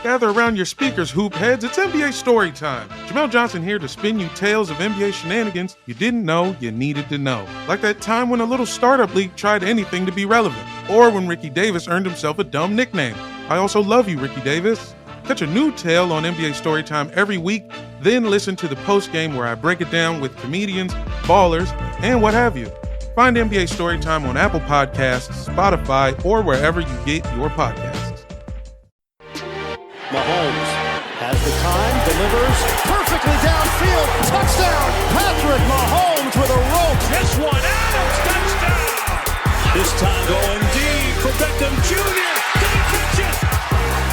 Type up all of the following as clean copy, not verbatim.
Gather around your speakers, hoop heads. It's NBA story time. Jamel Johnson here to spin you tales of NBA shenanigans you didn't know you needed to know. Like that time when a little startup league tried anything to be relevant. Or when Ricky Davis earned himself a dumb nickname. I also love you, Ricky Davis. Catch a new tale on NBA Storytime every week, then listen to the post-game where I break it down with comedians, ballers, and what have you. Find NBA Storytime on Apple Podcasts, Spotify, or wherever you get your podcasts. Mahomes has the time, delivers perfectly downfield, touchdown, Patrick Mahomes with a rope. This one, Adams, touchdown. This time going deep for Beckham Jr. Did he catch it?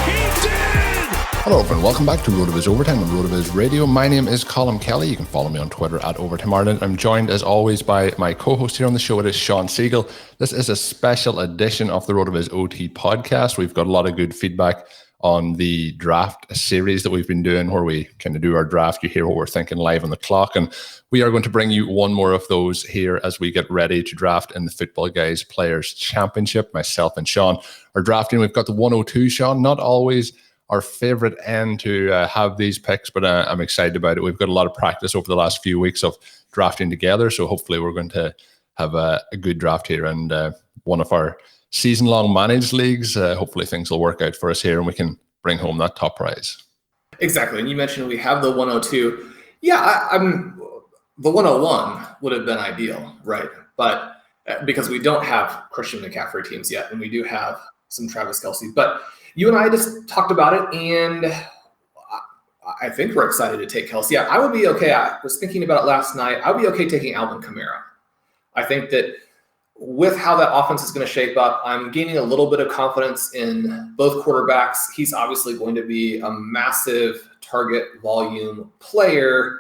He did! Hello everyone, welcome back to RotoViz Overtime on RotoViz Radio. My name is Colin Kelly. You can follow me on Twitter at Overtime Ireland. I'm joined as always by my co-host here on the show. It is Sean Siegel. This is a special edition of the RotoViz OT podcast. We've got a lot of good feedback on the draft series that we've been doing where we kind of do our draft. You hear what we're thinking live on the clock, and we are going to bring you one more of those here as we get ready to draft in the Football Guys Players Championship. Myself and Sean are drafting. We've got the 102, Sean. Not always our favorite end to have these picks, but I'm excited about it. We've got a lot of practice over the last few weeks of drafting together, so hopefully we're going to have a good draft here, and one of our season-long managed leagues. Hopefully things will work out for us here and we can bring home that top prize. Exactly. And you mentioned we have the 102. Yeah, I'm the 101 would have been ideal, right? But because we don't have Christian McCaffrey teams yet, and we do have some Travis Kelce. But you and I just talked about it, and I think we're excited to take Kelce. Yeah, I would be okay. I was thinking about it last night. I would be okay taking Alvin Kamara. I think that with how that offense is going to shape up, I'm gaining a little bit of confidence in both quarterbacks. He's obviously going to be a massive target volume player,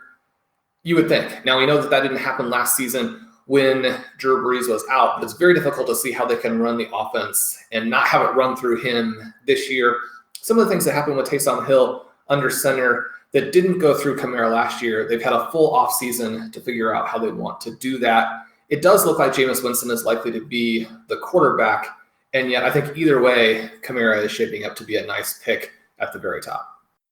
you would think. Now, we know that didn't happen last season when Drew Brees was out, but it's very difficult to see how they can run the offense and not have it run through him this year. Some of the things that happened with Taysom Hill under center that didn't go through Kamara last year, they've had a full offseason to figure out how they want to do that. It does look like Jameis Winston is likely to be the quarterback, and yet I think either way, Kamara is shaping up to be a nice pick at the very top.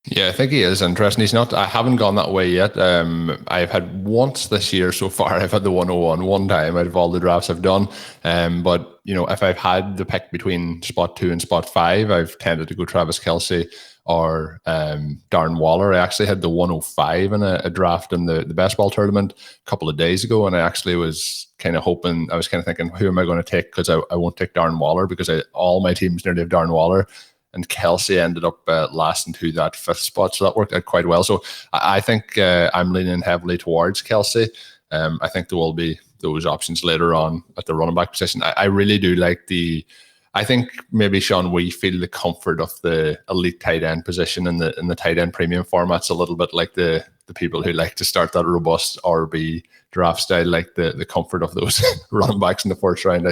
Yeah, I think he is interesting. He's not. I haven't gone that way yet. I've had once this year so far. I've had the 101 one time out of all the drafts I've done. But you know, if I've had the pick between spot 2 and spot 5, I've tended to go Travis Kelce or Darren Waller. I actually had the 105 in a draft in the best ball tournament a couple of days ago, and I actually was kind of hoping. I was kind of thinking, who am I going to take? Because I won't take Darren Waller because all my teams nearly have Darren Waller. And Kelce ended up lasting to that 5th spot, so that worked out quite well. So I think I'm leaning heavily towards Kelce. I think there will be those options later on at the running back position. I really do like I think maybe, Sean, we feel the comfort of the elite tight end position in the tight end premium formats a little bit like the people who like to start that robust RB draft style, like the comfort of those running backs in the 4th round.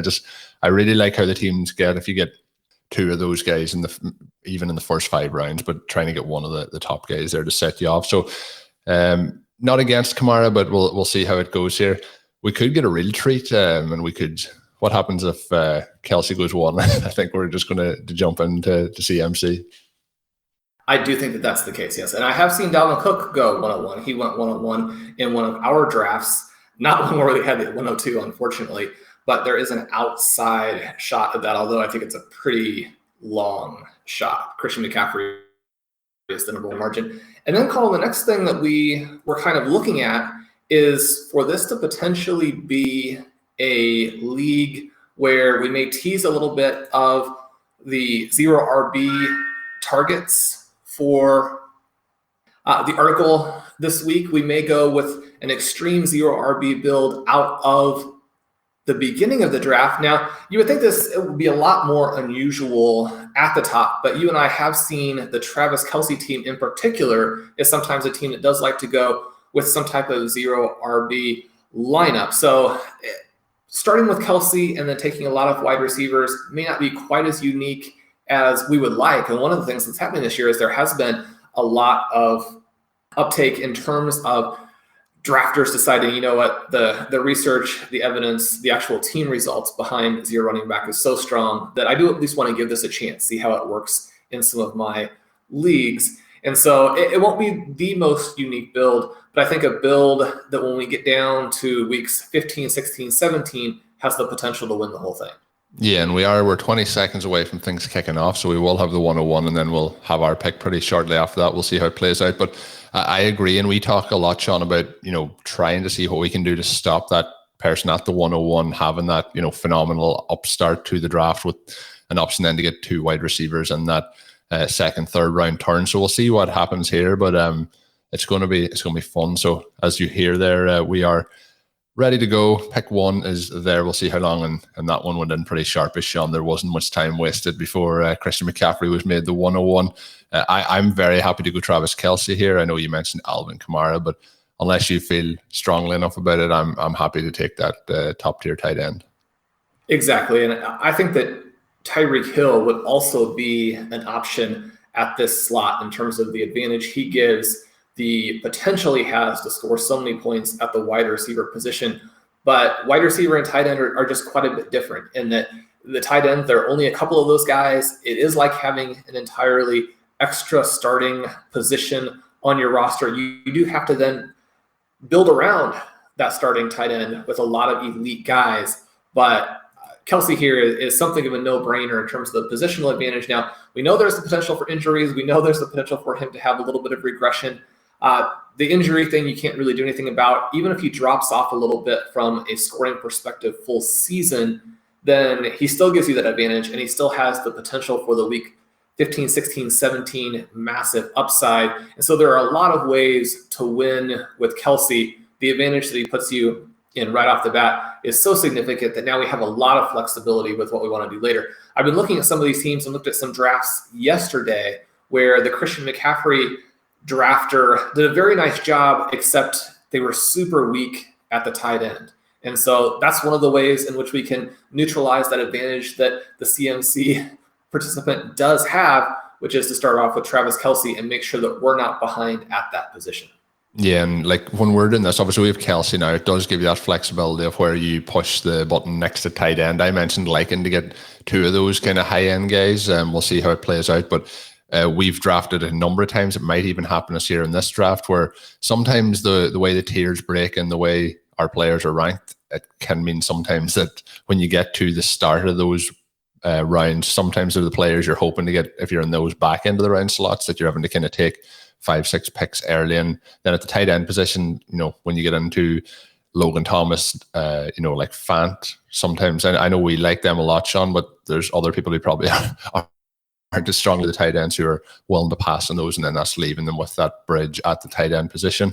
I really like how the teams get, if you get 2 of those guys even in the first 5 rounds, but trying to get one of the top guys there to set you off. So not against Kamara, but we'll see how it goes here. We could get a real treat, and we could. What happens if Kelce goes 1? I think we're just going to jump into CMC. I do think that that's the case, yes. And I have seen Dalvin Cook go 101. He went 101 in one of our drafts, not one where we had the 102, unfortunately. But there is an outside shot of that, although I think it's a pretty long shot. Christian McCaffrey is the number 1 margin. And then, Colin, the next thing that we were kind of looking at is for this to potentially be a league where we may tease a little bit of the 0 RB targets for the article this week. We may go with an extreme 0 RB build out of the beginning of the draft. Now, you would think it would be a lot more unusual at the top, but you and I have seen the Travis Kelce team in particular is sometimes a team that does like to go with some type of 0 RB lineup. So starting with Kelce and then taking a lot of wide receivers may not be quite as unique as we would like. And one of the things that's happening this year is there has been a lot of uptake in terms of drafters deciding, you know what, the research, the evidence, the actual team results behind 0 running back is so strong that I do at least want to give this a chance, see how it works in some of my leagues. And so it won't be the most unique build, but I think a build that when we get down to weeks 15, 16, 17 has the potential to win the whole thing. Yeah, and we're 20 seconds away from things kicking off, so we will have the 101, and then we'll have our pick pretty shortly after that. We'll see how it plays out. But I agree, and we talk a lot, Sean, about trying to see what we can do to stop that person at the 101 having that phenomenal upstart to the draft with an option then to get 2 wide receivers in that second, third round turn. So we'll see what happens here, but it's going to be fun. So as you hear there, we are ready to go. Pick 1 is there. We'll see how long, and that one went in pretty sharpish, Sean. There wasn't much time wasted before Christian McCaffrey was made the 101. I'm very happy to go Travis Kelce here. I know you mentioned Alvin Kamara, but unless you feel strongly enough about it, I'm happy to take that top tier tight end. Exactly, and I think that Tyreek Hill would also be an option at this slot in terms of the advantage he gives, the potential he has to score so many points at the wide receiver position. But wide receiver and tight end are just quite a bit different in that the tight end, there are only a couple of those guys. It is like having an entirely extra starting position on your roster. You do have to then build around that starting tight end with a lot of elite guys. But Kelce here is something of a no-brainer in terms of the positional advantage. Now, we know there's the potential for injuries. We know there's the potential for him to have a little bit of regression. The injury thing you can't really do anything about. Even if he drops off a little bit from a scoring perspective full season, then he still gives you that advantage, and he still has the potential for the week 15, 16, 17 massive upside. And so there are a lot of ways to win with Kelce. The advantage that he puts you in right off the bat is so significant that now we have a lot of flexibility with what we want to do later. I've been looking at some of these teams and looked at some drafts yesterday where the Christian McCaffrey drafter did a very nice job, except they were super weak at the tight end. And so that's one of the ways in which we can neutralize that advantage that the CMC participant does have, which is to start off with Travis Kelce and make sure that we're not behind at that position. Yeah, and like when we're doing this, obviously we have Kelce now. It does give you that flexibility of where you push the button next to tight end. I mentioned liking to get 2 of those kind of high end guys, and we'll see how it plays out. But we've drafted a number of times. It might even happen this year in this draft where sometimes the way the tiers break and the way our players are ranked, it can mean sometimes that when you get to the start of those rounds, sometimes they're the players you're hoping to get, if you're in those back end of the round slots, that you're having to kind of take 5-6 picks early. And then at the tight end position, when you get into Logan Thomas, like Fant, sometimes I know we like them a lot, Sean, but there's other people who probably aren't as strong as the tight ends who are willing to pass on those, and then that's leaving them with that bridge at the tight end position.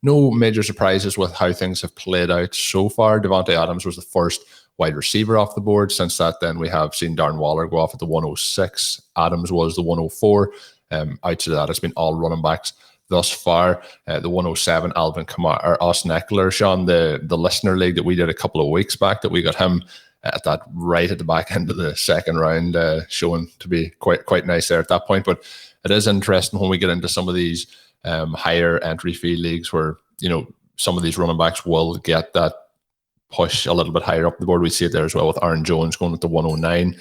No major surprises with how things have played out so far. Devontae Adams was the first wide receiver off the board. Since that, then we have seen Darren Waller go off at the 106. Adams was the 104. Outside of that, it's been all running backs thus far. The 107, Alvin Kamara, or Austin Eckler, Sean, the listener league that we did a couple of weeks back, that we got him at that right at the back end of the second round, showing to be quite nice there at that point. But it is interesting when we get into some of these higher entry fee leagues where some of these running backs will get that push a little bit higher up the board. We see it there as well with Aaron Jones going at the 109.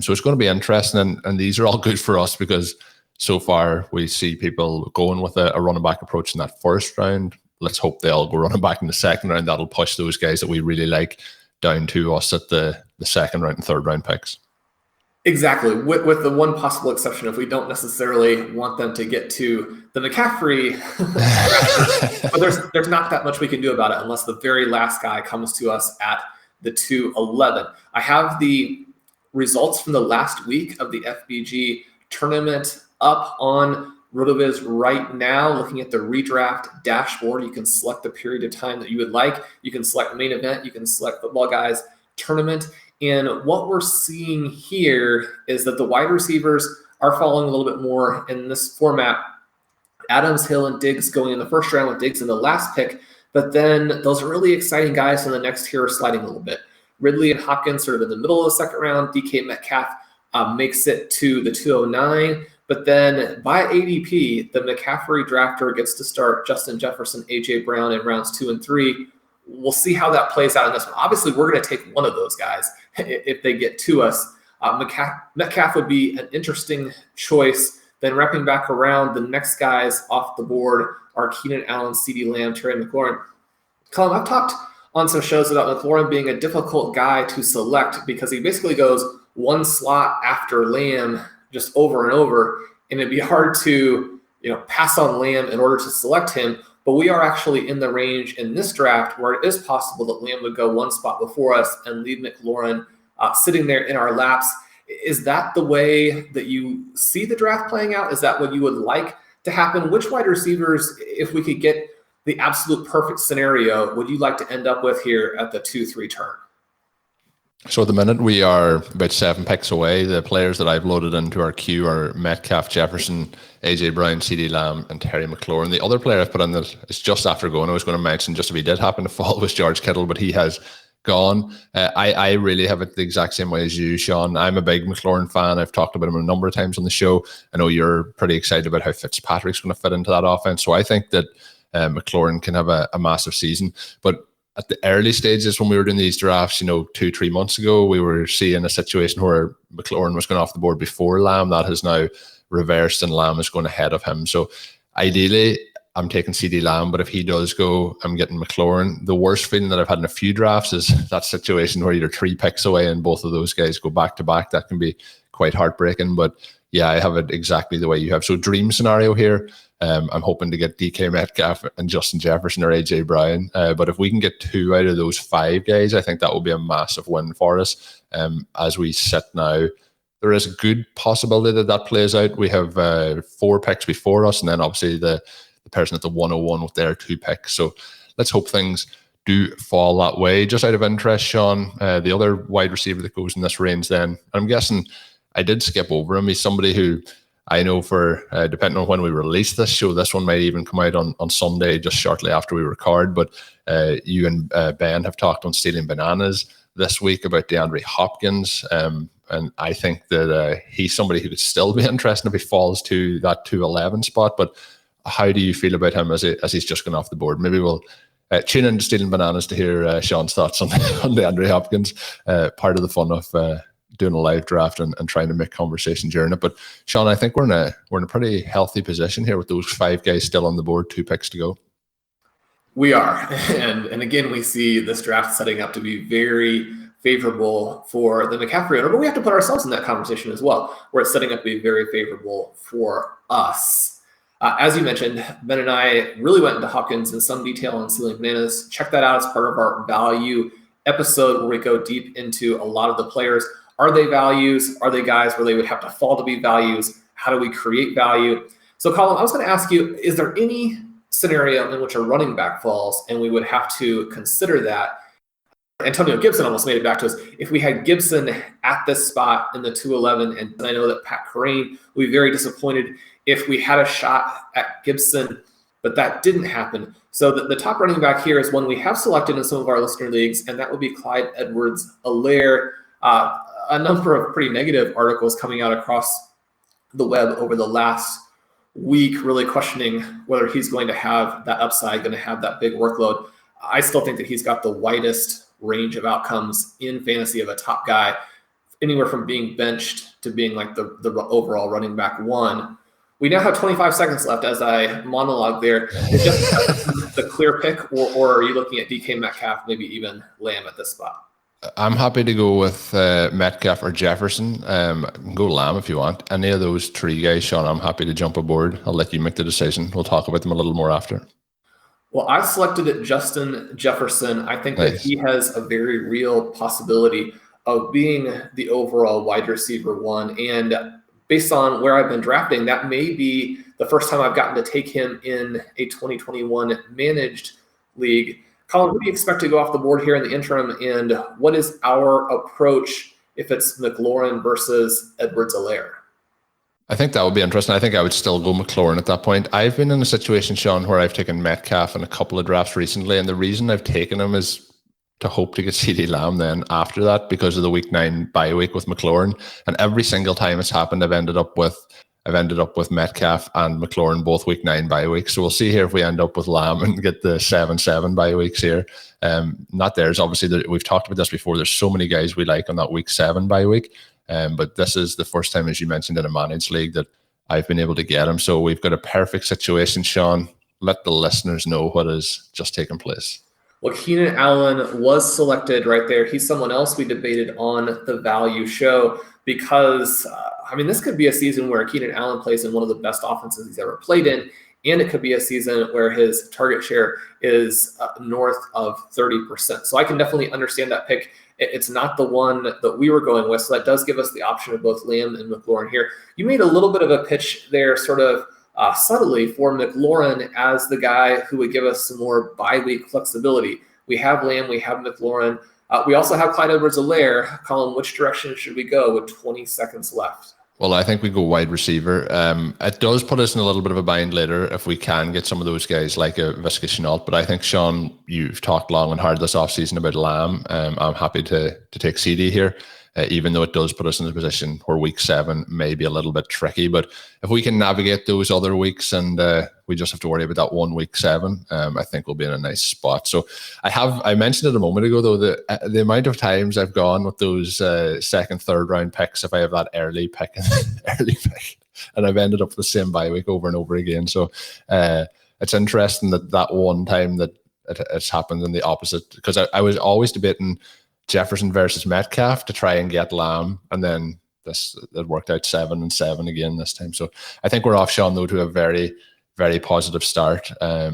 So it's going to be interesting, and these are all good for us because so far we see people going with a running back approach in that first round. Let's hope they all go running back in the second round. That'll push those guys that we really like down to us at the second round and third round picks. Exactly, with the one possible exception, if we don't necessarily want them to get to the McCaffrey, but there's not that much we can do about it unless the very last guy comes to us at the 211. I have the results from the last week of the FBG tournament up on RotoViz right now. Looking at the redraft dashboard, you can select the period of time that you would like. You can select main event. You can select Football Guys tournament. And what we're seeing here is that the wide receivers are following a little bit more in this format. Adams, Hill, and Diggs going in the first round with Diggs in the last pick. But then those really exciting guys in the next tier are sliding a little bit. Ridley and Hopkins sort of in the middle of the second round. DK Metcalf makes it to the 209. But then by ADP, the McCaffrey drafter gets to start Justin Jefferson, A.J. Brown in rounds 2 and 3. We'll see how that plays out in this one. Obviously, we're going to take one of those guys if they get to us. Metcalf would be an interesting choice Then wrapping back around, the next guys off the board are Keenan Allen, CeeDee Lamb, Terry McLaurin. Colin, I've talked on some shows about McLaurin being a difficult guy to select because he basically goes one slot after Lamb just over and over, and it'd be hard to pass on Lamb in order to select him. But we are actually in the range in this draft where it is possible that Lamb would go one spot before us and leave McLaurin sitting there in our laps. Is that the way that you see the draft playing out? Is that what you would like to happen? Which wide receivers, if we could get the absolute perfect scenario, would you like to end up with here at the 2-3 turn? So at the minute, we are about 7 picks away. The players that I've loaded into our queue are Metcalf, Jefferson, AJ Brown, CeeDee Lamb, and Terry McLaurin. The other player I've put in that is just after going, I was going to mention, just if he did happen to fall, was George Kittle, but he has gone. I really have it the exact same way as you, Sean. I'm a big McLaurin fan. I've talked about him a number of times on the show. I know you're pretty excited about how Fitzpatrick's going to fit into that offense. So I think that McLaurin can have a massive season. But at the early stages when we were doing these drafts, 2-3 months ago, we were seeing a situation where McLaurin was going off the board before Lamb. That has now reversed and Lamb is going ahead of him. So ideally, I'm taking CeeDee Lamb, but if he does go, I'm getting McLaurin. The worst feeling that I've had in a few drafts is that situation where you're 3 picks away and both of those guys go back to back. That can be quite heartbreaking, but yeah, I have it exactly the way you have. So dream scenario here, I'm hoping to get DK Metcalf and Justin Jefferson or AJ Brown. But if we can get 2 out of those 5 guys, I think that will be a massive win for us. As we sit now, there is a good possibility that plays out. We have 4 picks before us, and then obviously the person at the 101 with their 2 picks. So let's hope things do fall that way. Just out of interest, Sean, the other wide receiver that goes in this range then, I'm guessing I did skip over him. He's somebody who I know for, depending on when we release this show, this one might even come out on Sunday, just shortly after we record. But you and Ben have talked on Stealing Bananas this week about DeAndre Hopkins. And I think that he's somebody who could still be interesting if he falls to that 211 spot. But how do you feel about him as he's just gone off the board? Maybe we'll tune in to Stealing Bananas to hear Sean's thoughts on DeAndre Hopkins. Part of the fun of doing a live draft and trying to make conversation during it. But Sean, I think we're in a pretty healthy position here with those 5 guys still on the board, 2 picks to go. We are. And again, we see this draft setting up to be very favorable for the McCaffrey owner, but we have to put ourselves in that conversation as well, where it's setting up to be very favorable for us. As you mentioned, Ben and I really went into Hopkins in some detail on Stealing Bananas. Check that out as part of our value episode where we go deep into a lot of the players. Are they values? Are they guys where they would have to fall to be values? How do we create value? So Colin, I was going to ask you, is there any scenario in which a running back falls and we would have to consider that? Antonio Gibson almost made it back to us. If we had Gibson at this spot in the 211, and I know that Pat Carine would be very disappointed if we had a shot at Gibson, but that didn't happen. So the top running back here is one we have selected in some of our listener leagues, and that would be Clyde Edwards-Helaire. A number of pretty negative articles coming out across the web over the last week, really questioning whether he's going to have that upside, going to have that big workload. I still think that he's got the widest range of outcomes in fantasy of a top guy, anywhere from being benched to being like the overall running back 1. We now have 25 seconds left as I monologue there. Is just the clear pick, or are you looking at DK Metcalf, maybe even Lamb at this spot? I'm happy to go with Metcalf or Jefferson. Go Lamb if you want. Any of those 3 guys, Sean, I'm happy to jump aboard. I'll let you make the decision. We'll talk about them a little more after. Well, I selected it Justin Jefferson. I think that he has a very real possibility of being the overall wide receiver 1. And based on where I've been drafting, that may be the first time I've gotten to take him in a 2021 managed league. Colin, what do you expect to go off the board here in the interim, and what is our approach if it's McLaurin versus Edwards-Helaire? I think that would be interesting. I think I would still go McLaurin at that point. I've been in a situation, Sean, where I've taken Metcalf in a couple of drafts recently, and the reason I've taken him is to hope to get CeeDee Lamb then after that because of the week 9 bye week with McLaurin. And every single time it's happened, I've ended up with Metcalf and McLaurin both week 9 bye weeks. So we'll see here if we end up with Lamb and get the 7-7 bye weeks here. Not theirs. Obviously, we've talked about this before. There's so many guys we like on that week 7 bye week. But this is the first time, as you mentioned, in a managed league that I've been able to get him. So we've got a perfect situation, Sean. Let the listeners know what has just taken place. Well, Keenan Allen was selected right there. He's someone else we debated on the value show because, this could be a season where Keenan Allen plays in one of the best offenses he's ever played in, and it could be a season where his target share is north of 30%. So I can definitely understand that pick. It's not the one that we were going with, so that does give us the option of both Lamb and McLaurin here. You made a little bit of a pitch there, sort of subtly, for McLaurin as the guy who would give us some more bye-week flexibility. We have Lamb, we have McLaurin. We also have Clyde Edwards-Helaire. Colin, which direction should we go with 20 seconds left? Well, I think we go wide receiver. It does put us in a little bit of a bind later if we can get some of those guys like a Visca Chenault. But I think, Sean, you've talked long and hard this offseason about Lamb. I'm happy to take CD here, even though it does put us in a position where week 7 may be a little bit tricky. But if we can navigate those other weeks and we just have to worry about that one week 7, I think we'll be in a nice spot. So I mentioned it a moment ago, though, the amount of times I've gone with those second, third round picks, if I have that early pick, and I've ended up with the same bye week over and over again. So it's interesting that one time that it's happened in the opposite, because I was always debating Jefferson versus Metcalf to try and get Lamb, and then it worked out 7-7 again this time. So I think we're off, Sean, though, to a very, very positive start. How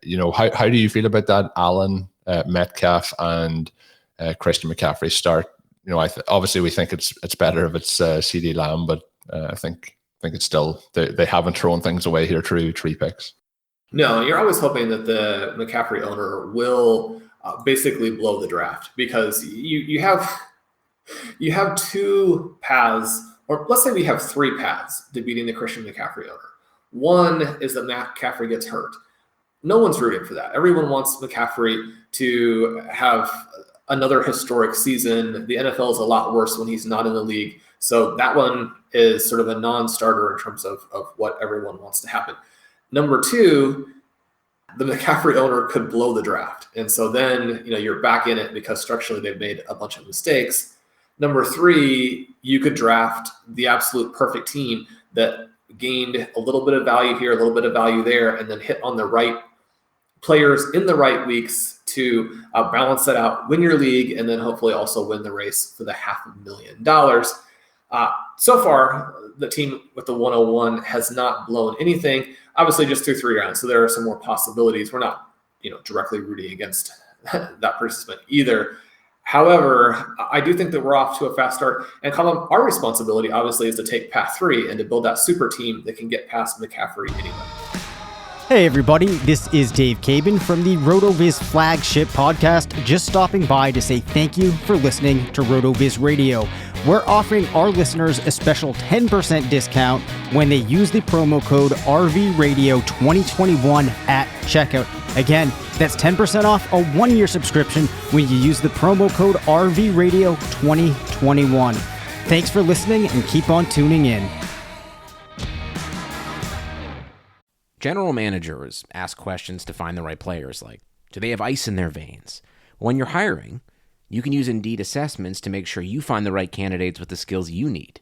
do you feel about that Allen, Metcalf, and Christian McCaffrey start? Obviously we think it's better if it's CD Lamb, but I think it's still they haven't thrown things away here through 3 picks. No, you're always hoping that the McCaffrey owner will basically blow the draft, because you have 2 paths, or let's say we have 3 paths to beating the Christian McCaffrey owner. One is that McCaffrey gets hurt. No one's rooting for that. Everyone wants McCaffrey to have another historic season. The NFL is a lot worse when he's not in the league. So that one is sort of a non-starter in terms of what everyone wants to happen. Number 2, the McCaffrey owner could blow the draft. And so then, you're back in it because structurally they've made a bunch of mistakes. Number 3, you could draft the absolute perfect team that gained a little bit of value here, a little bit of value there, and then hit on the right players in the right weeks to balance that out, win your league, and then hopefully also win the race for the $500,000. So far, the team with the 101 has not blown anything, obviously just through 3 rounds. So there are some more possibilities. We're not, directly rooting against that participant either. However, I do think that we're off to a fast start. And Colin, our responsibility obviously is to take path 3 and to build that super team that can get past McCaffrey anyway. Hey everybody, this is Dave Cabin from the RotoViz flagship podcast, just stopping by to say thank you for listening to RotoViz Radio. We're offering our listeners a special 10% discount when they use the promo code RVRadio2021 at checkout. Again, that's 10% off a 1-year subscription when you use the promo code RVRadio2021. Thanks for listening and keep on tuning in. General managers ask questions to find the right players, like, do they have ice in their veins? When you're hiring, you can use Indeed assessments to make sure you find the right candidates with the skills you need.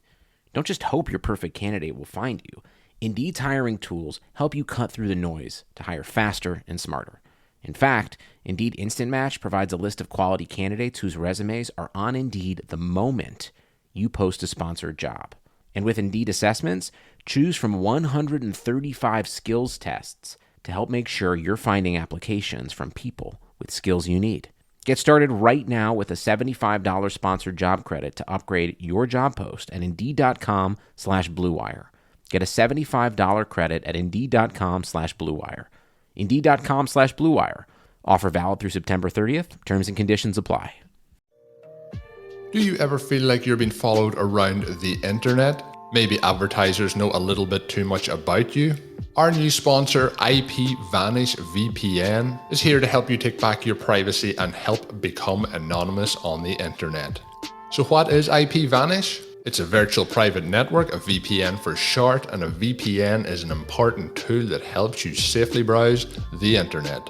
Don't just hope your perfect candidate will find you. Indeed's hiring tools help you cut through the noise to hire faster and smarter. In fact, Indeed Instant Match provides a list of quality candidates whose resumes are on Indeed the moment you post a sponsored job. And with Indeed assessments, choose from 135 skills tests to help make sure you're finding applications from people with skills you need. Get started right now with a $75 sponsored job credit to upgrade your job post at Indeed.com/Blue Wire. Get a $75 credit at Indeed.com/Blue Wire. Indeed.com/Blue Wire. Offer valid through September 30th. Terms and conditions apply. Do you ever feel like you're being followed around the internet? Maybe advertisers know a little bit too much about you? Our new sponsor, IPVanish VPN, is here to help you take back your privacy and help become anonymous on the internet. So what is IPVanish? It's a virtual private network, a VPN for short, and a VPN is an important tool that helps you safely browse the internet.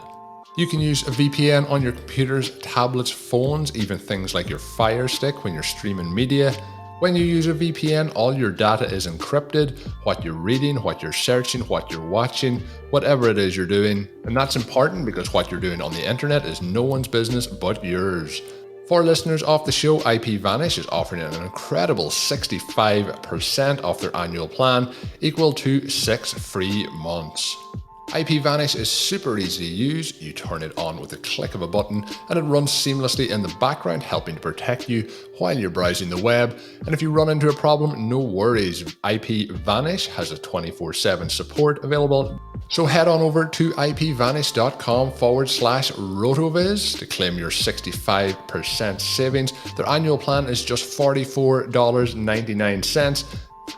You can use a VPN on your computers, tablets, phones, even things like your Fire Stick when you're streaming media. When you use a VPN, all your data is encrypted, what you're reading, what you're searching, what you're watching, whatever it is you're doing. And that's important because what you're doing on the internet is no one's business but yours. For listeners of the show, IPVanish is offering an incredible 65% off their annual plan, equal to 6 free months. IPVanish is super easy to use. You turn it on with a click of a button and it runs seamlessly in the background, helping to protect you while you're browsing the web. And if you run into a problem, no worries. IPVanish has a 24/7 support available. So head on over to ipvanish.com/rotoviz to claim your 65% savings. Their annual plan is just $44.99.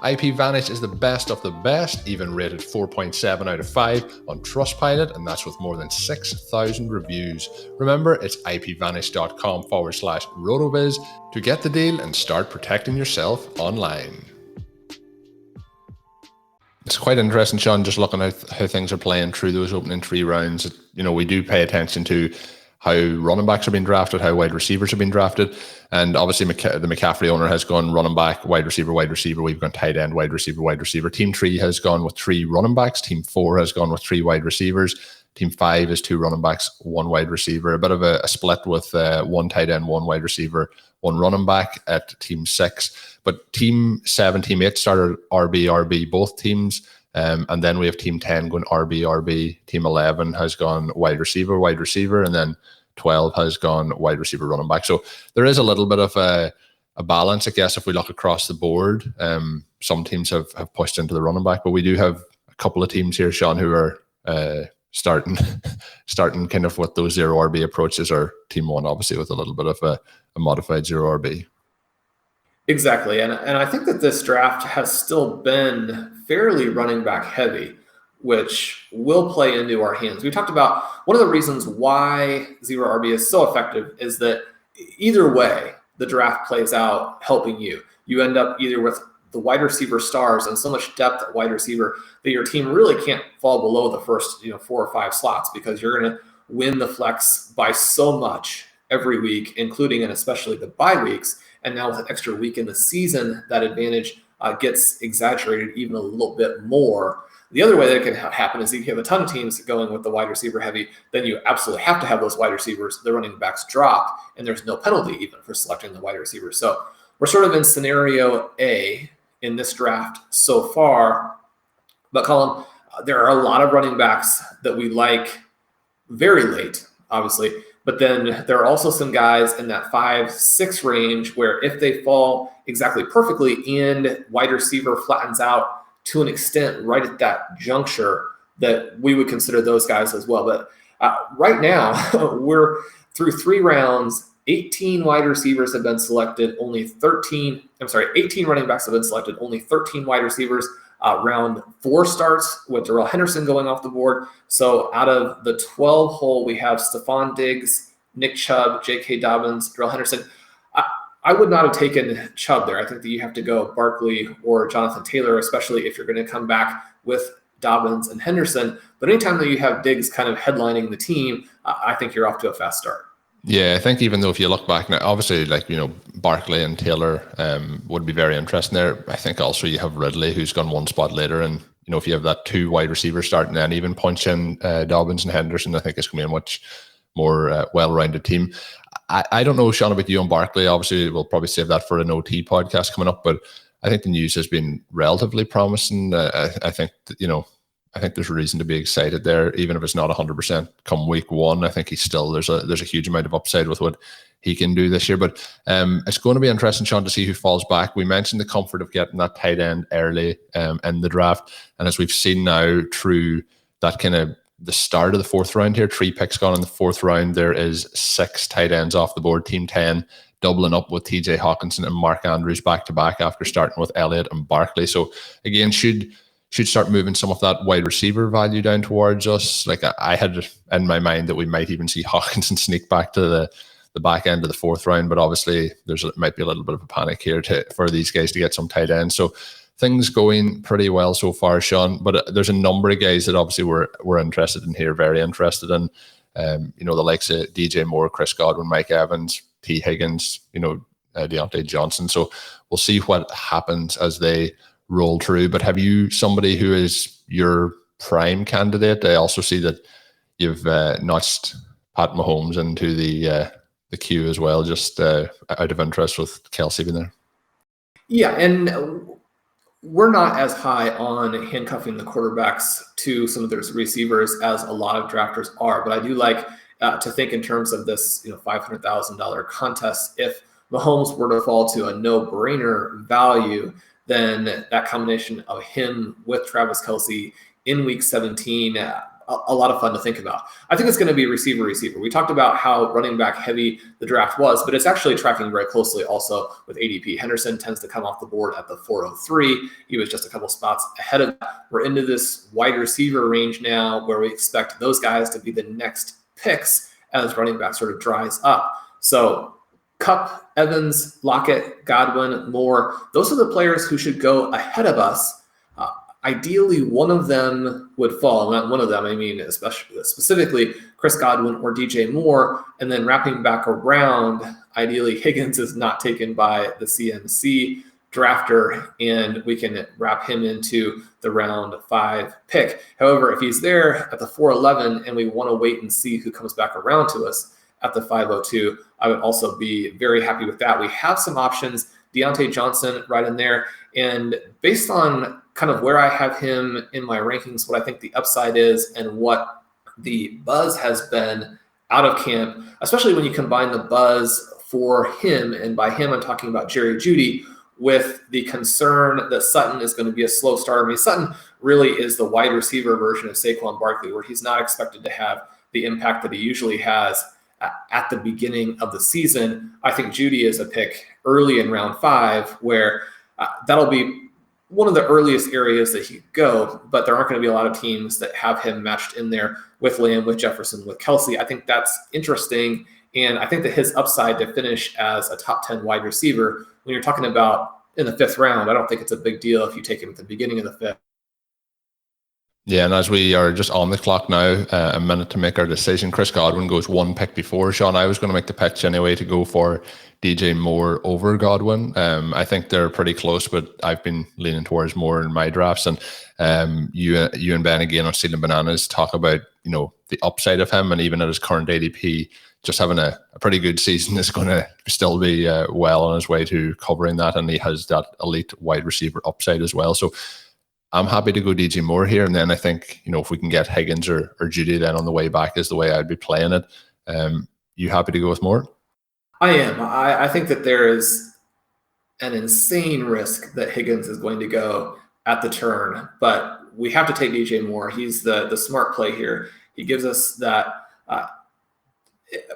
IPVanish is the best of the best, even rated 4.7 out of 5 on Trustpilot, and that's with more than 6,000 reviews. Remember, it's ipvanish.com/rotoviz to get the deal and start protecting yourself online. It's quite interesting, Sean, just looking at how things are playing through those opening 3 rounds. We do pay attention to how running backs are being drafted, how wide receivers are being drafted. And obviously the McCaffrey owner has gone running back, wide receiver. We've gone tight end, wide receiver. Team 3 has gone with 3 running backs. Team 4 has gone with 3 wide receivers. Team 5 is 2 running backs, 1 wide receiver. A bit of a split with 1 tight end, 1 wide receiver, 1 running back at Team 6. But Team 7, Team 8 started RB, both teams. And then we have Team 10 going RB. Team 11 has gone wide receiver, and then 12 has gone wide receiver, running back. So there is a little bit of a balance, I guess, if we look across the board. Some teams have pushed into the running back, but we do have a couple of teams here, Sean, who are starting kind of with those 0 RB approaches, or Team 1, obviously, with a little bit of a modified 0 RB. Exactly. And I think that this draft has still been fairly running back heavy, which will play into our hands. We talked about one of the reasons why 0 RB is so effective is that either way the draft plays out helping you. You end up either with the wide receiver stars and so much depth at wide receiver that your team really can't fall below the first 4 or 5 slots, because you're going to win the flex by so much every week, including and especially the bye weeks. And now with an extra week in the season, that advantage gets exaggerated even a little bit more. The other way that it can happen is if you have a ton of teams going with the wide receiver heavy, then you absolutely have to have those wide receivers. The running backs drop, and there's no penalty even for selecting the wide receiver. So we're sort of in scenario A in this draft so far. But Colin, there are a lot of running backs that we like very late, obviously. But then there are also some guys in that 5-6 range where if they fall exactly perfectly and wide receiver flattens out to an extent right at that juncture, that we would consider those guys as well. But right now, we're through 3 rounds, 18 wide receivers have been selected, 18 running backs have been selected, only 13 wide receivers. Round 4 starts with Darrell Henderson going off the board. So out of the 12 hole, we have Stephon Diggs, Nick Chubb, J.K. Dobbins, Darrell Henderson. I would not have taken Chubb there. I think that you have to go Barkley or Jonathan Taylor, especially if you're going to come back with Dobbins and Henderson. But anytime that you have Diggs kind of headlining the team, I think you're off to a fast start. Yeah, I think even though if you look back now, obviously, Barkley and Taylor would be very interesting there. I think also you have Ridley, who's gone 1 spot later. And, if you have that 2 wide receivers starting and even punch in Dobbins and Henderson, I think it's going to be a much more well-rounded team. I don't know, Sean, about you on Barkley. Obviously, we'll probably save that for an OT podcast coming up, but I think the news has been relatively promising. I think that, I think there's a reason to be excited there, even if it's not 100% come week 1. I think he's still there's a huge amount of upside with what he can do this year. But it's going to be interesting, Sean, to see who falls back. We mentioned the comfort of getting that tight end early in the draft, and as we've seen now through that kind of the start of the 4th round here, 3 picks gone in the 4th round. There is 6 tight ends off the board. Team 10 doubling up with TJ Hawkinson and Mark Andrews back to back after starting with Elliott and Barkley. So again, should start moving some of that wide receiver value down towards us. Like I had in my mind that we might even see Hawkinson sneak back to the back end of the 4th round, but obviously might be a little bit of a panic here for these guys to get some tight ends. So things going pretty well so far, Sean, but there's a number of guys that obviously we're interested in here, very interested in, the likes of DJ Moore, Chris Godwin, Mike Evans, T. Higgins, Deontay Johnson. So we'll see what happens as they roll through. But have you somebody who is your prime candidate? I also see that you've notched Pat Mahomes into the queue as well, just out of interest with Kelsey being there. Yeah, and we're not as high on handcuffing the quarterbacks to some of those receivers as a lot of drafters are, but I do like to think in terms of this, $500,000 contest. If Mahomes were to fall to a no-brainer value, then that combination of him with Travis Kelsey in Week 17, a lot of fun to think about. I think it's going to be receiver. We talked about how running back heavy the draft was, but it's actually tracking very closely also with ADP. Henderson tends to come off the board at the 403. He was just a couple spots ahead of that. We're into this wide receiver range now where we expect those guys to be the next picks as running back sort of dries up. So Kupp, Evans, Lockett, Godwin, Moore, those are the players who should go ahead of us. Ideally, one of them would fall. Not one of them, I mean, specifically Chris Godwin or DJ Moore. And then wrapping back around, ideally Higgins is not taken by the CMC drafter, and we can wrap him into the round 5 pick. However, if he's there at the 411 and we want to wait and see who comes back around to us at the 502, I would also be very happy with that. We have some options. Deontay Johnson right in there. And based on kind of where I have him in my rankings, what I think the upside is and what the buzz has been out of camp, especially when you combine the buzz for him, and by him I'm talking about Jerry Jeudy, with the concern that Sutton is going to be a slow starter. I mean, Sutton really is the wide receiver version of Saquon Barkley, where he's not expected to have the impact that he usually has at the beginning of the season. I think Jeudy is a pick early in round 5, where that'll be one of the earliest areas that he could go, but there aren't going to be a lot of teams that have him matched in there with Lamb, with Jefferson, with Kelsey. I think that's interesting, and I think that his upside to finish as a top 10 wide receiver, when you're talking about in the 5th round, I don't think it's a big deal if you take him at the beginning of the 5th. Yeah, and as we are just on the clock now, a minute to make our decision. Chris Godwin goes 1 pick before Sean. I was going to make the pitch anyway to go for DJ Moore over Godwin. I think they're pretty close, but I've been leaning towards Moore in my drafts. And you and Ben again on Stealing Bananas talk about the upside of him, and even at his current ADP, just having a pretty good season is going to still be well on his way to covering that, and he has that elite wide receiver upside as well. So I'm happy to go DJ Moore here, and then I think if we can get Higgins or Jeudy then on the way back is the way I'd be playing it. You happy to go with Moore? I am. I think that there is an insane risk that Higgins is going to go at the turn, but we have to take DJ Moore. He's the smart play here. He gives us that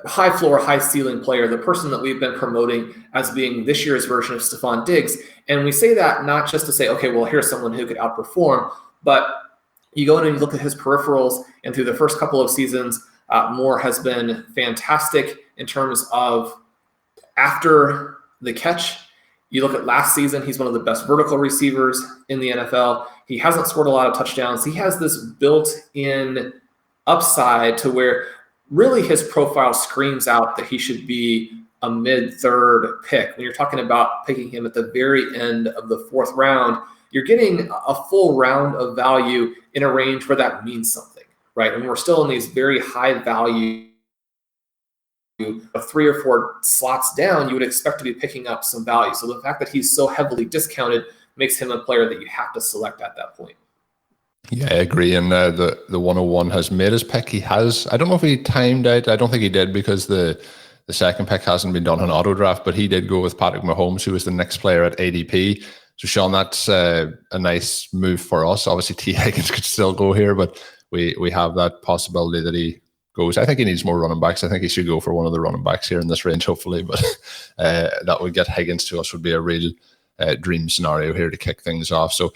high floor, high ceiling player, the person that we've been promoting as being this year's version of Stephon Diggs. And we say that not just to say, okay, well, here's someone who could outperform, but you go in and you look at his peripherals, and through the first couple of seasons, Moore has been fantastic in terms of after the catch. You look at last season, he's one of the best vertical receivers in the NFL. He hasn't scored a lot of touchdowns. He has this built-in upside to where really his profile screams out that he should be a mid-3rd pick. When you're talking about picking him at the very end of the 4th round, you're getting a full round of value in a range where that means something, right? And we're still in these very high value, 3 or 4 slots down, you would expect to be picking up some value. So the fact that he's so heavily discounted makes him a player that you have to select at that point. Yeah, I agree. And the 101 has made his pick. He has, I don't know if he timed out. I don't think he did, because the second pick hasn't been done on auto draft, but he did go with Patrick Mahomes, who was the next player at ADP. So Sean, that's a nice move for us. Obviously T. Higgins could still go here, but we have that possibility that he goes. I think he needs more running backs. I think he should go for one of the running backs here in this range, hopefully, but that would get Higgins to us would be a real dream scenario here to kick things off. So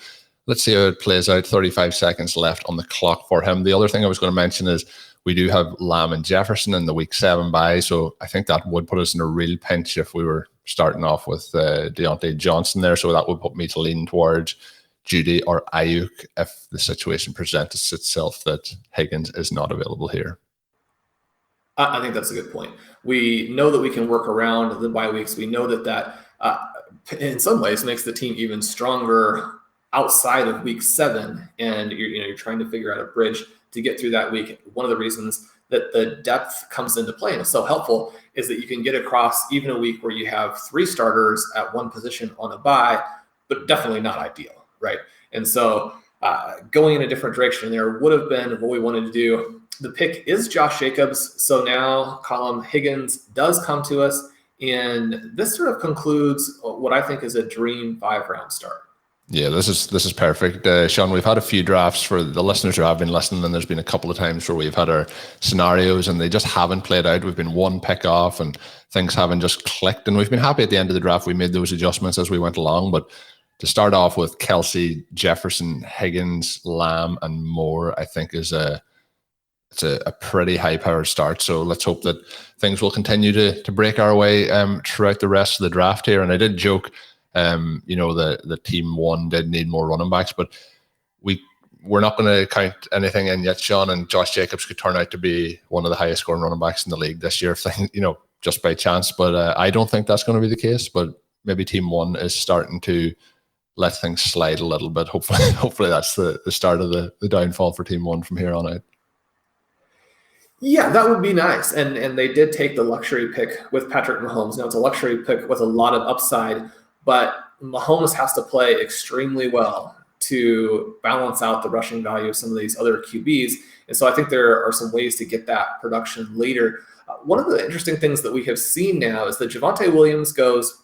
let's see how it plays out. 35 seconds left on the clock for him. The other thing I was going to mention is we do have Lamb and Jefferson in the week 7 bye, so I think that would put us in a real pinch if we were starting off with Deontay Johnson there. So that would put me to lean towards Jeudy or Ayuk if the situation presents itself that Higgins is not available here. I think that's a good point. We know that we can work around the bye weeks. We know that in some ways makes the team even stronger outside of week 7. And you're trying to figure out a bridge to get through that week. One of the reasons that the depth comes into play and is so helpful is that you can get across even a week where you have 3 starters at one position on a bye, but definitely not ideal, right? And so going in a different direction there would have been what we wanted to do. The pick is Josh Jacobs. So now Colin Higgins does come to us. And this sort of concludes what I think is a dream 5-round start. Yeah, this is perfect. Sean, we've had a few drafts for the listeners who have been listening, and there's been a couple of times where we've had our scenarios and they just haven't played out. We've been one pick off and things haven't just clicked. And we've been happy at the end of the draft. We made those adjustments as we went along. But to start off with Kelsey, Jefferson, Higgins, Lamb, and Moore, I think is it's a pretty high-powered start. So let's hope that things will continue to break our way throughout the rest of the draft here. And I did joke, the team 1 did need more running backs, but we're not going to count anything in yet, Sean. And Josh Jacobs could turn out to be one of the highest scoring running backs in the league this year, just by chance. But I don't think that's going to be the case. But maybe team 1 is starting to let things slide a little bit. Hopefully that's the start of the downfall for team 1 from here on out. Yeah, that would be nice. And they did take the luxury pick with Patrick Mahomes. Now, it's a luxury pick with a lot of upside, but Mahomes has to play extremely well to balance out the rushing value of some of these other QBs. And so I think there are some ways to get that production later. One of the interesting things that we have seen now is that Javonte Williams goes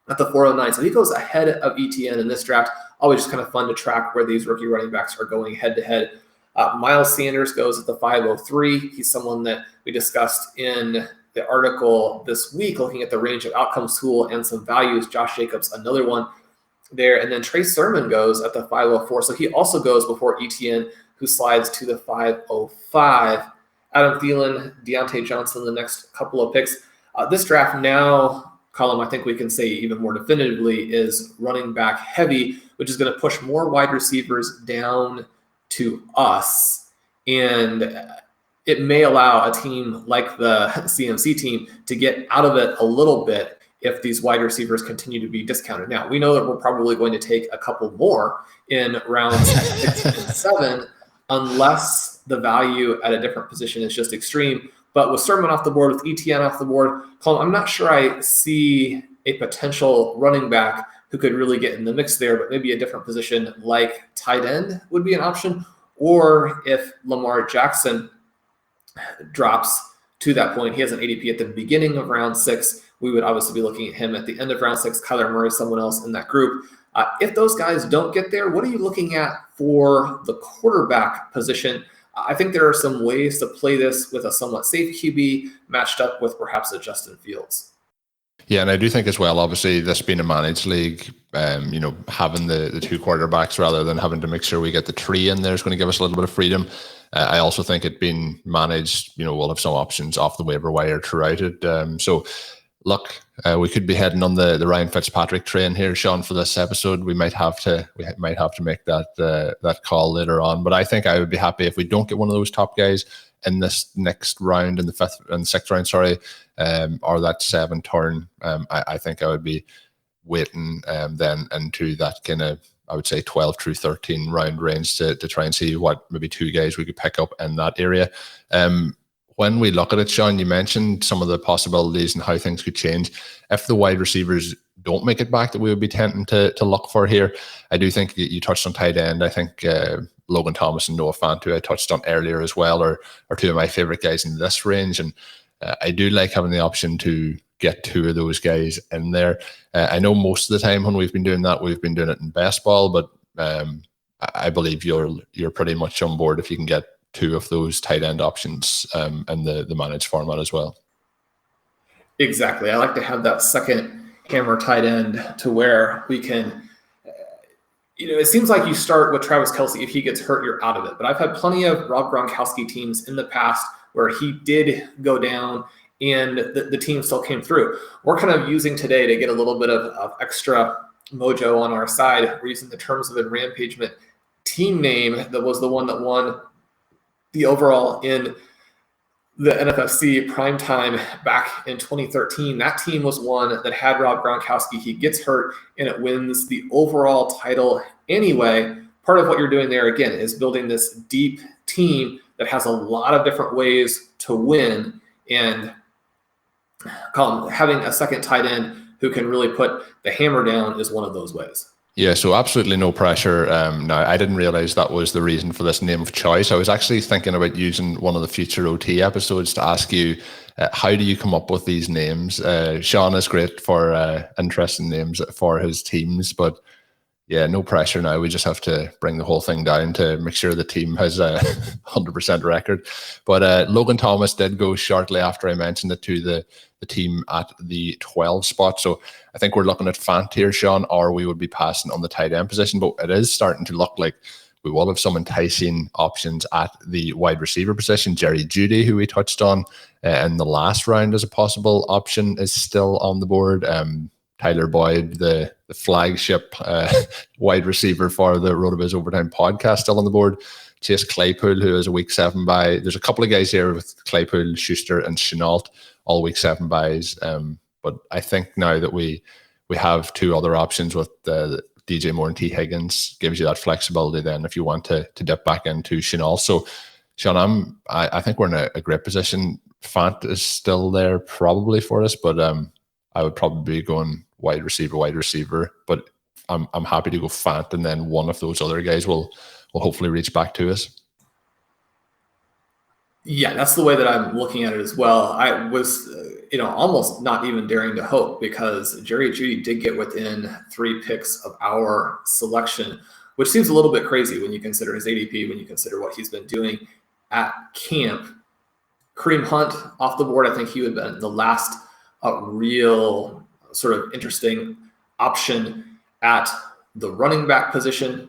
at the 409. So he goes ahead of ETN in this draft. Always just kind of fun to track where these rookie running backs are going head-to-head. Miles Sanders goes at the 503. He's someone that we discussed in the article this week, looking at the range of outcomes tool and some values. Josh Jacobs, another one there. And then Trey Sermon goes at the 504. So he also goes before ETN, who slides to the 505. Adam Thielen, Deontay Johnson, the next couple of picks. This draft now, Colin, I think we can say even more definitively, is running back heavy, which is going to push more wide receivers down to us, and it may allow a team like the CMC team to get out of it a little bit if these wide receivers continue to be discounted. Now, we know that we're probably going to take a couple more in rounds 6 and 7 unless the value at a different position is just extreme. But with Sermon off the board, with ETN off the board, Colin, I'm not sure I see a potential running back who could really get in the mix there, but maybe a different position like tight end would be an option. Or if Lamar Jackson drops to that point, he has an ADP at the beginning of round 6. We would obviously be looking at him at the end of round 6. Kyler Murray, someone else in that group. If those guys don't get there, what are you looking at for the quarterback position? I think there are some ways to play this with a somewhat safe QB matched up with perhaps a Justin Fields. Yeah, and I do think as well, obviously, this being a managed league, having the 2 quarterbacks rather than having to make sure we get the 3 in there is going to give us a little bit of freedom. I also think it being managed, we'll have some options off the waiver wire throughout it. So, look, we could be heading on the Ryan Fitzpatrick train here, Sean, for this episode. We might have to make that call later on. But I think I would be happy if we don't get one of those top guys in this next round, in the 5th and 6th round, or that 7 turn. I think I would be waiting then into that kind of, I would say, 12 through 13 round range to try and see what maybe 2 guys we could pick up in that area. When we look at it, Sean, you mentioned some of the possibilities and how things could change. If the wide receivers don't make it back that we would be tempting to look for here, I do think you touched on tight end. I think Logan Thomas and Noah Fant, who I touched on earlier as well, are 2 of my favorite guys in this range. And I do like having the option to get 2 of those guys in there. I know most of the time when we've been doing that, we've been doing it in best ball, but I believe you're pretty much on board if you can get 2 of those tight end options in the managed format as well. Exactly. I like to have that second hammer tight end to where we can, it seems like you start with Travis Kelce. If he gets hurt, you're out of it. But I've had plenty of Rob Gronkowski teams in the past where he did go down and the team still came through. We're kind of using today to get a little bit of extra mojo on our side. We're using the Terms of Rampagement team name that was the one that won the overall in the NFFC primetime back in 2013. That team was one that had Rob Gronkowski. He gets hurt and it wins the overall title anyway. Part of what you're doing there, again, is building this deep team that has a lot of different ways to win. And having a second tight end who can really put the hammer down is one of those ways. Yeah, so absolutely no pressure. Now, I didn't realize that was the reason for this name of choice. I was actually thinking about using one of the future OT episodes to ask you, how do you come up with these names? Sean is great for interesting names for his teams, but yeah, no pressure now. We just have to bring the whole thing down to make sure the team has a 100% record. But Logan Thomas did go shortly after I mentioned it to the team at the 12 spot. So I think we're looking at Fant here, Sean, or we would be passing on the tight end position. But it is starting to look like we will have some enticing options at the wide receiver position. Jerry Jeudy, who we touched on in the last round as a possible option, is still on the board. Tyler Boyd, the flagship wide receiver for the RotoViz Overtime podcast, still on the board. Chase Claypool, who is a week 7 bye. There's a couple of guys here with Claypool, Schuster, and Chenault, all week 7 buys. But I think now that we have 2 other options with DJ Moore and T. Higgins, gives you that flexibility then if you want to dip back into Chenault. So, Sean, I think we're in a great position. Fant is still there probably for us, but I would probably be going wide receiver. But I'm happy to go Fant, and then one of those other guys will hopefully reach back to us. Yeah, that's the way that I'm looking at it as well. I was, almost not even daring to hope, because Jerry Jeudy did get within 3 picks of our selection, which seems a little bit crazy when you consider his ADP, when you consider what he's been doing at camp. Kareem Hunt off the board. I think he would have been the last real sort of interesting option at the running back position.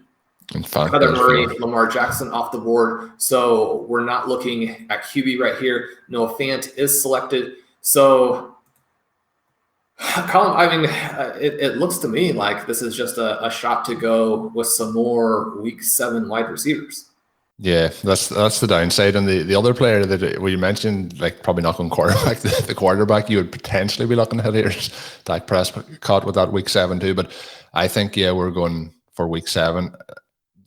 In fact, Kyler Murray, Lamar Jackson off the board. So we're not looking at QB right here. Noah Fant is selected. So, Colin, I mean, it looks to me like this is just a shot to go with some more week 7 wide receivers. Yeah, that's the downside. And the other player that we mentioned, like probably not going quarterback, the quarterback you would potentially be looking at here is Dak Prescott with that week 7 too. But I think, we're going for week 7.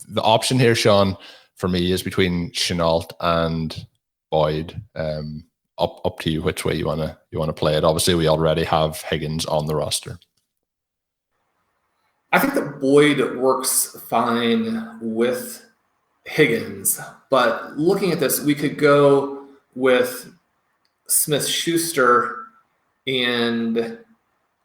The option here, Sean, for me is between Chenault and Boyd. Up to you which way you wanna play it. Obviously, we already have Higgins on the roster. I think that Boyd works fine with Higgins, but looking at this, we could go with Smith-Schuster and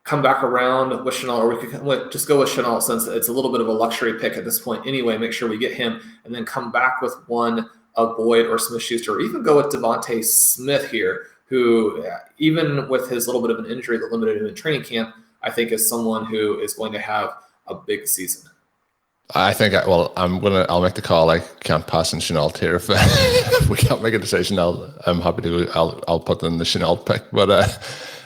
come back around with Chenault, or we could just go with Chenault since it's a little bit of a luxury pick at this point anyway, make sure we get him, and then come back with one of Boyd or Smith-Schuster, or even go with Devontae Smith here, who even with his little bit of an injury that limited him in training camp, I think is someone who is going to have a big season. I think, I'll make the call. I can't pass in Chenault here. If we can't make a decision, I'm happy to I'll put in the Chenault pick. But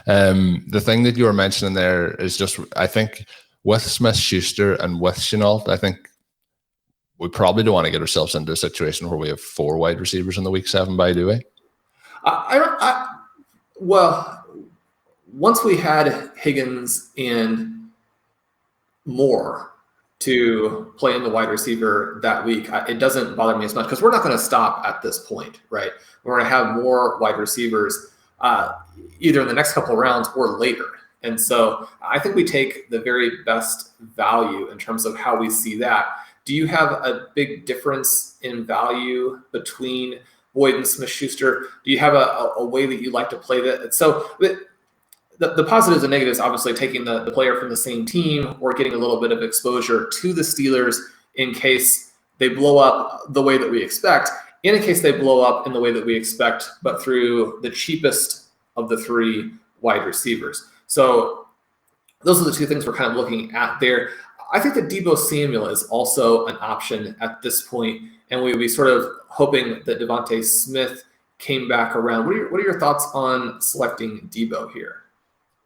the thing that you were mentioning there is just, I think with Smith-Schuster and with Chenault, I think we probably don't want to get ourselves into a situation where we have 4 wide receivers in the week 7 bye, do we? Well, once we had Higgins and Moore to play in the wide receiver that week, it doesn't bother me as much because we're not going to stop at this point, right? We're going to have more wide receivers either in the next couple of rounds or later. And so I think we take the very best value in terms of how we see that. Do you have a big difference in value between Boyd and Smith-Schuster? Do you have a way that you like to play that? So the positives and negatives, obviously taking the player from the same team or getting a little bit of exposure to the Steelers in case they blow up the way that we expect, and in case they blow up in the way that we expect, but through the cheapest of the 3 wide receivers. So those are the 2 things we're kind of looking at there. I think that Deebo Samuel is also an option at this point, and we would be sort of hoping that Devontae Smith came back around. What are your thoughts on selecting Deebo here?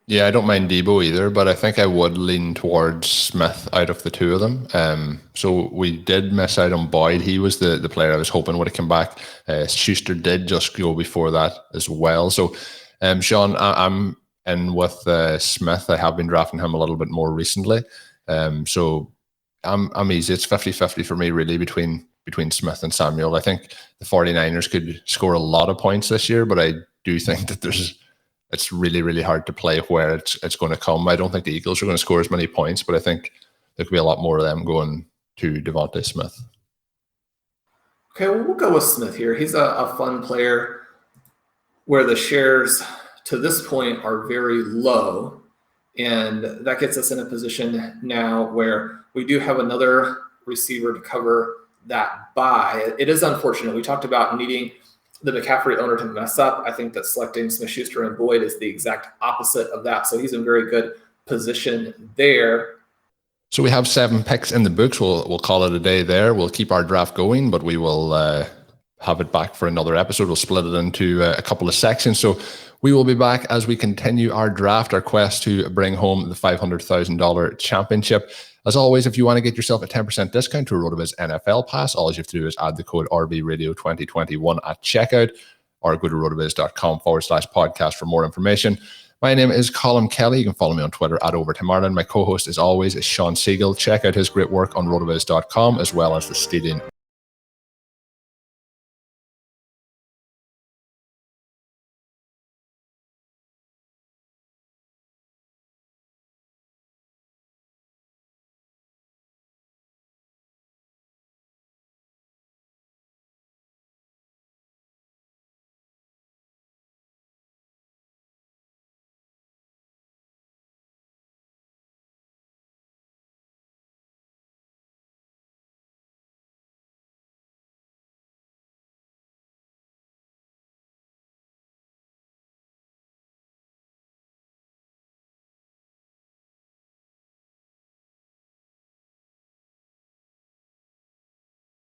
Yeah, I don't mind Debo either, but I think I would lean towards Smith out of the two of them. So we did miss out on Boyd. He was the player I was hoping would have come back. Schuster did just go before that as well. So, Sean, I'm in with Smith. I have been drafting him a little bit more recently. So I'm easy. It's 50-50 for me, really, between Smith and Samuel. I think the 49ers could score a lot of points this year, but I do think that it's really, really hard to play where it's going to come. I don't think the Eagles are going to score as many points, but I think there could be a lot more of them going to Devontae Smith. Okay, well, we'll go with Smith here. He's a fun player where the shares to this point are very low. And that gets us in a position now where we do have another receiver to cover that bye. It is unfortunate. We talked about needing the McCaffrey owner to mess up. I think that selecting Smith-Schuster and Boyd is the exact opposite of that. So he's in very good position there. So we have 7 picks in the books. We'll call it a day there. We'll keep our draft going, but we will have it back for another episode. We'll split it into a couple of sections. So we will be back as we continue our draft, our quest to bring home the $500,000 championship. As always, if you want to get yourself a 10% discount to a RotoViz NFL Pass, all you have to do is add the code RVRadio2021 at checkout or go to rotoviz.com/podcast for more information. My name is Colin Kelly. You can follow me on Twitter at @OverToMarlin. My co-host, as always, is Sean Siegel. Check out his great work on rotoviz.com as well as the Stadium